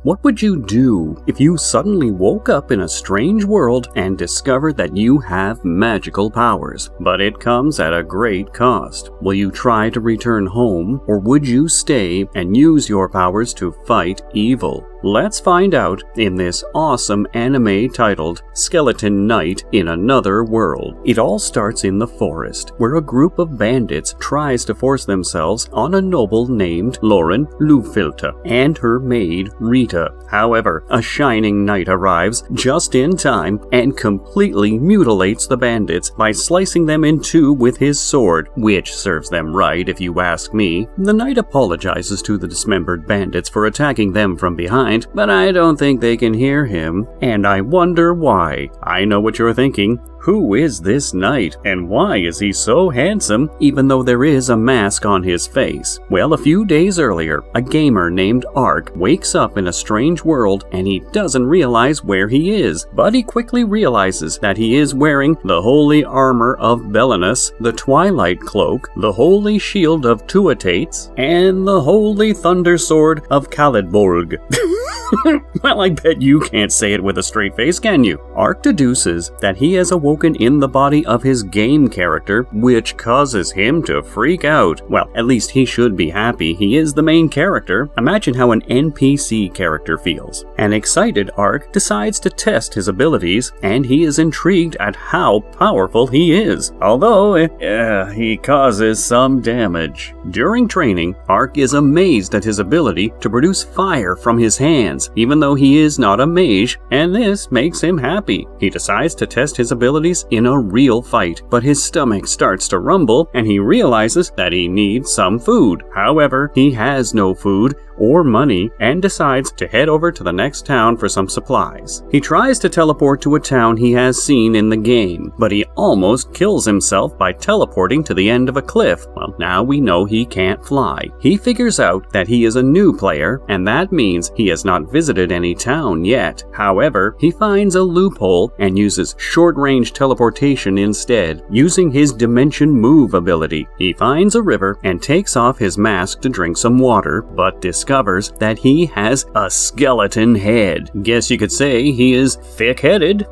What would you do if you suddenly woke up in a strange world and discovered that you have magical powers, but it comes at a great cost? Will you try to return home, or would you stay and use your powers to fight evil? Let's find out in this awesome anime titled Skeleton Knight in Another World. It all starts in the forest, where a group of bandits tries to force themselves on a noble named Lauren Lufilta and her maid Rita. However, a shining knight arrives just in time and completely mutilates the bandits by slicing them in two with his sword, which serves them right if you ask me. The knight apologizes to the dismembered bandits for attacking them from behind, but I don't think they can hear him, and I wonder why. I know what you're thinking. Who is this knight, and why is he so handsome, even though there is a mask on his face? Well, a few days earlier, a gamer named Ark wakes up in a strange world, and he doesn't realize where he is, but he quickly realizes that he is wearing the holy armor of Belinus, the twilight cloak, the holy shield of Tuatates, and the holy thunder sword of Khalidbolg. Well, I bet you can't say it with a straight face, can you? Ark deduces that he has awoken in the body of his game character, which causes him to freak out. Well, at least he should be happy. He is the main character. Imagine how an NPC character feels. An excited Ark decides to test his abilities, and he is intrigued at how powerful he is, although he causes some damage. During training, Ark is amazed at his ability to produce fire from his hands, even though he is not a mage, and this makes him happy. He decides to test his abilities in a real fight, but his stomach starts to rumble and he realizes that he needs some food. However, he has no food or money and decides to head over to the next town for some supplies. He tries to teleport to a town he has seen in the game, but he almost kills himself by teleporting to the end of a cliff. Well, now we know he can't fly. He figures out that he is a new player, and that means he has not visited any town yet. However, he finds a loophole and uses short-range teleportation instead, using his Dimension Move ability. He finds a river and takes off his mask to drink some water, but discovers that he has a skeleton head. Guess you could say he is thick-headed.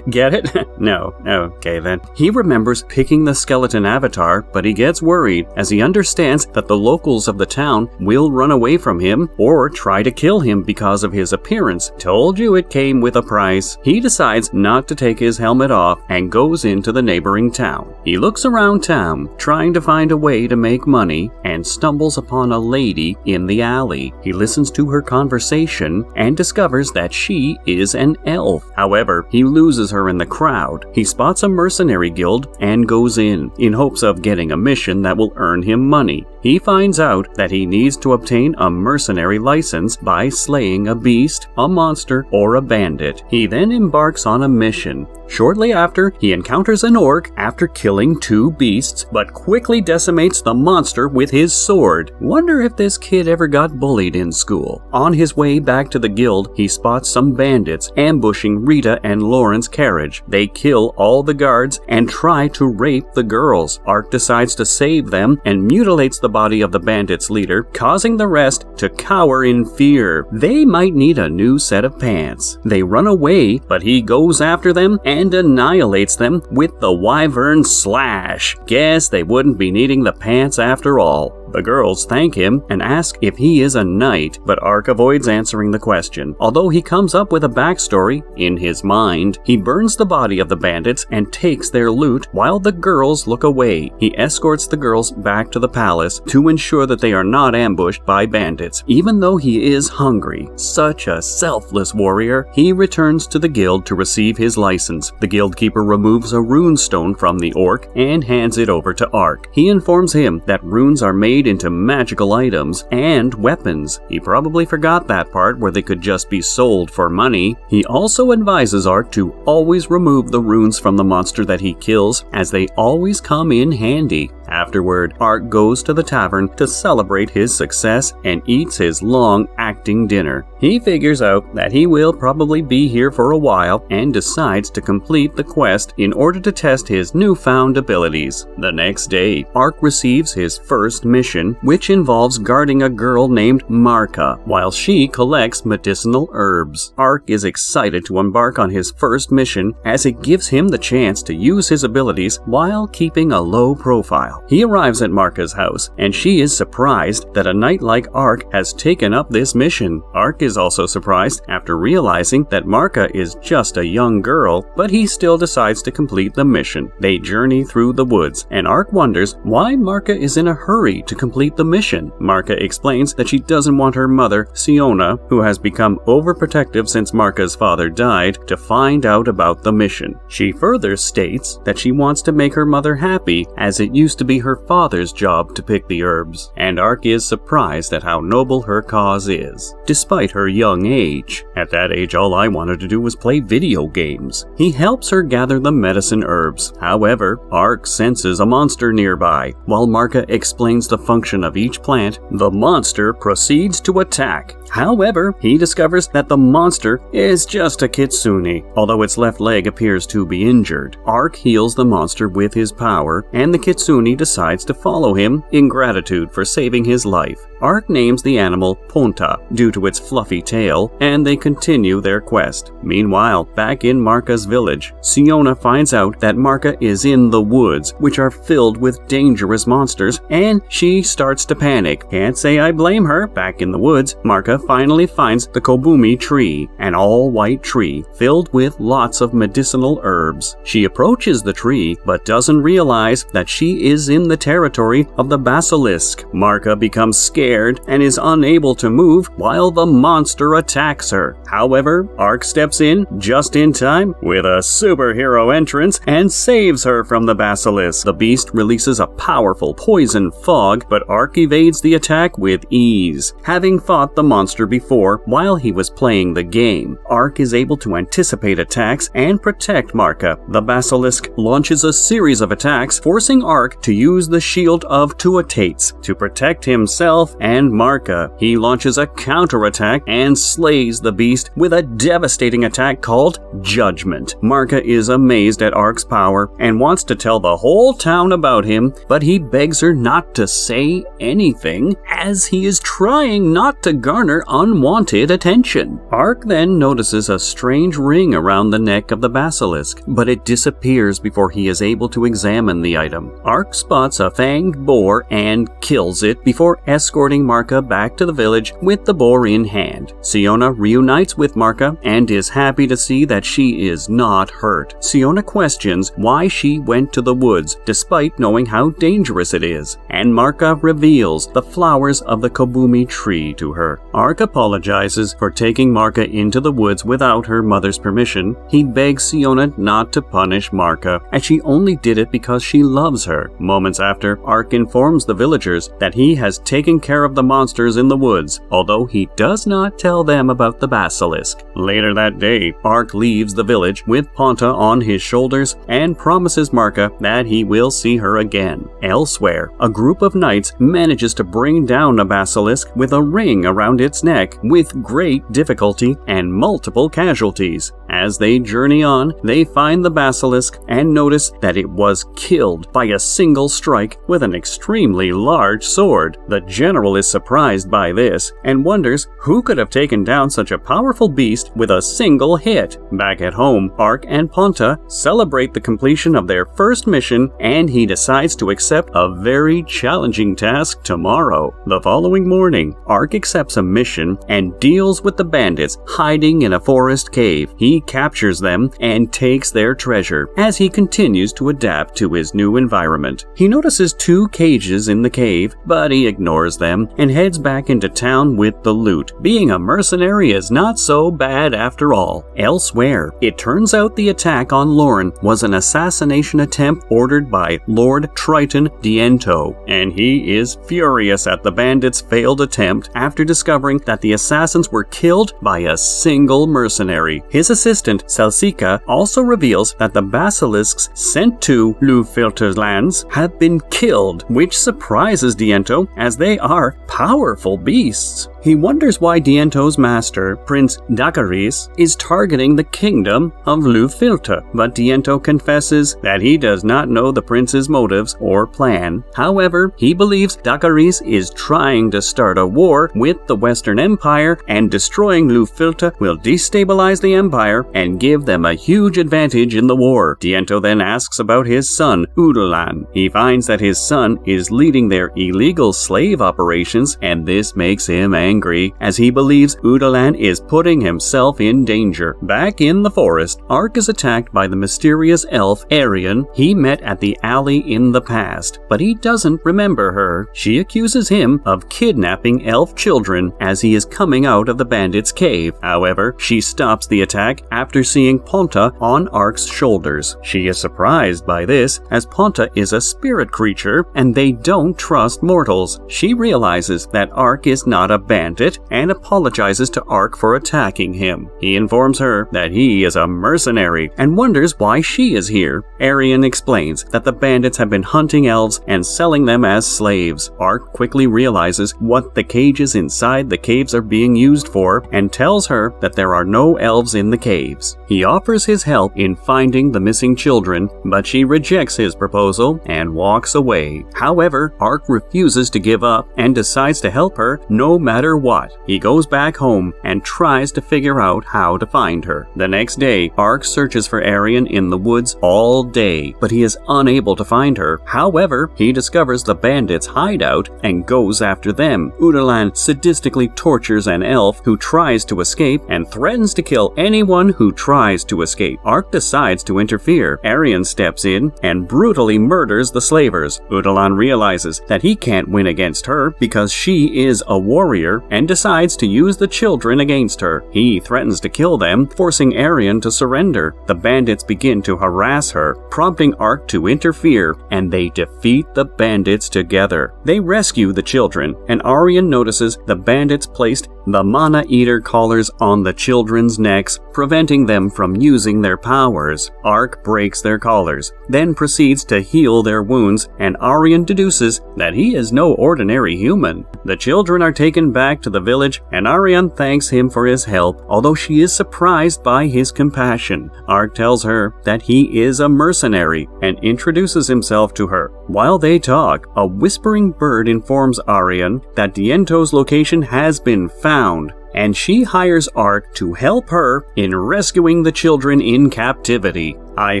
Get it? No. Okay then. He remembers picking the skeleton avatar, but he gets worried as he understands that the locals of the town will run away from him or try to kill him because of his appearance. Told you it came with a price. He decides not to take his helmet off and goes into the neighboring town. He looks around town, trying to find a way to make money, and stumbles upon a lady in the alley. He listens to her conversation and discovers that she is an elf. However, he loses her in the crowd. He spots a mercenary guild and goes in hopes of getting a mission that will earn him money. He finds out that he needs to obtain a mercenary license by slaying a beast, a monster, or a bandit. He then embarks on a mission. Shortly after, he encounters an orc after killing two beasts, but quickly decimates the monster with his sword. Wonder if this kid ever got bullied in school. On his way back to the guild, he spots some bandits ambushing Rita and Lauren's carriage. They kill all the guards and try to rape the girls. Ark decides to save them and mutilates the body of the bandits' leader, causing the rest to cower in fear. They might need a new set of pants. They run away, but he goes after them and annihilates them with the Wyvern Slash. Guess they wouldn't be needing the pants after all. The girls thank him and ask if he is a knight, but Ark avoids answering the question. Although he comes up with a backstory in his mind, he burns the body of the bandits and takes their loot while the girls look away. He escorts the girls back to the palace to ensure that they are not ambushed by bandits. Even though he is hungry, such a selfless warrior, he returns to the guild to receive his license. The guildkeeper removes a rune stone from the orc and hands it over to Ark. He informs him that runes are made into magical items and weapons. He probably forgot that part where they could just be sold for money. He also advises Ark to always remove the runes from the monster that he kills, as they always come in handy. Afterward, Ark goes to the tavern to celebrate his success and eats his long-acting dinner. He figures out that he will probably be here for a while and decides to complete the quest in order to test his newfound abilities. The next day, Ark receives his first mission, which involves guarding a girl named Marka while she collects medicinal herbs. Ark is excited to embark on his first mission as it gives him the chance to use his abilities while keeping a low profile. He arrives at Marka's house and she is surprised that a knight like Ark has taken up this mission. Ark is also surprised after realizing that Marka is just a young girl, but he still decides to complete the mission. They journey through the woods and Ark wonders why Marka is in a hurry to complete the mission. Marka explains that she doesn't want her mother, Siona, who has become overprotective since Marka's father died, to find out about the mission. She further states that she wants to make her mother happy, as it used to be her father's job to pick the herbs, and Ark is surprised at how noble her cause is, despite her young age. At that age, all I wanted to do was play video games. He helps her gather the medicine herbs. However, Ark senses a monster nearby. While Marka explains the function of each plant, the monster proceeds to attack. However, he discovers that the monster is just a kitsune, although its left leg appears to be injured. Ark heals the monster with his power, and the kitsune decides to follow him in gratitude for saving his life. Ark names the animal Ponta due to its fluffy tail, and they continue their quest. Meanwhile, back in Marka's village, Siona finds out that Marka is in the woods, which are filled with dangerous monsters, and she starts to panic. Can't say I blame her. Back in the woods, Marka finally finds the Kobumi tree, an all-white tree filled with lots of medicinal herbs. She approaches the tree, but doesn't realize that she is in the territory of the basilisk. Marka becomes scared and is unable to move while the monster attacks her. However, Ark steps in just in time with a superhero entrance and saves her from the basilisk. The beast releases a powerful poison fog, but Ark evades the attack with ease. Having fought the monster before while he was playing the game, Ark is able to anticipate attacks and protect Marka. The basilisk launches a series of attacks, forcing Ark to use the shield of Tuatates to protect himself and Marka. He launches a counterattack and slays the beast with a devastating attack called Judgment. Marka is amazed at Ark's power and wants to tell the whole town about him, but he begs her not to say anything as he is trying not to garner unwanted attention. Ark then notices a strange ring around the neck of the basilisk, but it disappears before he is able to examine the item. Ark spots a fanged boar and kills it before escorting Marka back to the village with the boar in hand. Siona reunites with Marka and is happy to see that she is not hurt. Siona questions why she went to the woods despite knowing how dangerous it is, and Marka reveals the flowers of the Kobumi tree to her. Ark apologizes for taking Marka into the woods without her mother's permission. He begs Siona not to punish Marka, as she only did it because she loves her. Moments after, Ark informs the villagers that he has taken care of the monsters in the woods, although he does not tell them about the basilisk. Later that day, Ark leaves the village with Ponta on his shoulders and promises Marka that he will see her again. Elsewhere, a group of knights manages to bring down a basilisk with a ring around its neck with great difficulty and multiple casualties. As they journey on, they find the basilisk and notice that it was killed by a single strike with an extremely large sword. The general is surprised by this and wonders who could have taken down such a powerful beast with a single hit. Back at home, Ark and Ponta celebrate the completion of their first mission, and he decides to accept a very challenging task tomorrow. The following morning, Ark accepts a mission and deals with the bandits hiding in a forest cave. He captures them and takes their treasure as he continues to adapt to his new environment. He notices 2 cages in the cave, but he ignores them and heads back into town with the loot. Being a mercenary is not so bad after all. Elsewhere, it turns out the attack on Lauren was an assassination attempt ordered by Lord Triton Diento, and he is furious at the bandits' failed attempt after discovering that the assassins were killed by a single mercenary. His assistant, Celsika, also reveals that the basilisks sent to Lufilter's lands have been killed, which surprises Diento as they are powerful beasts. He wonders why Diento's master, Prince Dakaris, is targeting the kingdom of Lufilter, but Diento confesses that he does not know the prince's motives or plan. However, he believes Dakaris is trying to start a war with the Western Empire, and destroying Lufilter will destabilize the empire and give them a huge advantage in the war. Diento then asks about his son, Udolan. He finds that his son is leading their illegal slave operations, and this makes him angry, as he believes Udolan is putting himself in danger. Back in the forest, Ark is attacked by the mysterious elf Arian he met at the alley in the past, but he doesn't remember her. She accuses him of kidnapping elf children as he is coming out of the bandits' cave. However, she stops the attack after seeing Ponta on Ark's shoulders. She is surprised by this, as Ponta is a spirit creature and they don't trust mortals. She realizes that Ark is not a bandit and apologizes to Ark for attacking him. He informs her that he is a mercenary and wonders why she is here. Arian explains that the bandits have been hunting elves and selling them as slaves. Ark quickly realizes what the cages inside the caves are being used for and tells her that there are no elves in the caves. He offers his help in finding the missing children, but she rejects his proposal and walks away. However, Ark refuses to give up and decides to help her no matter what. He goes back home and tries to figure out how to find her. The next day, Ark searches for Arian in the woods all day, but he is unable to find her. However, he discovers the bandits' hideout and goes after them. Udolan sadistically tortures an elf who tries to escape and threatens to kill anyone who tries to escape. Ark decides to interfere. Arian steps in and brutally murders the slavers. Udolan realizes that he can't win against her because she is a warrior and decides to use the children against her. He threatens to kill them, forcing Arian to surrender. The bandits begin to harass her, prompting Ark to interfere, and they defeat the bandits together. They rescue the children, and Arian notices the bandits placed the Mana Eater collars on the children's necks, preventing them from using their powers. Ark breaks their collars, then proceeds to heal their wounds, and Arian deduces that he is no ordinary human. The children are taken back to the village, and Arian thanks him for his help, although she is surprised by his compassion. Ark tells her that he is a mercenary and introduces himself to her. While they talk, a whispering bird informs Arian that Diento's location has been found, and she hires Ark to help her in rescuing the children in captivity. I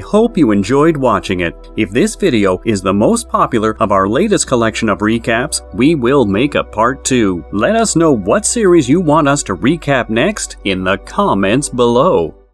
hope you enjoyed watching it. If this video is the most popular of our latest collection of recaps, we will make a part 2. Let us know what series you want us to recap next in the comments below.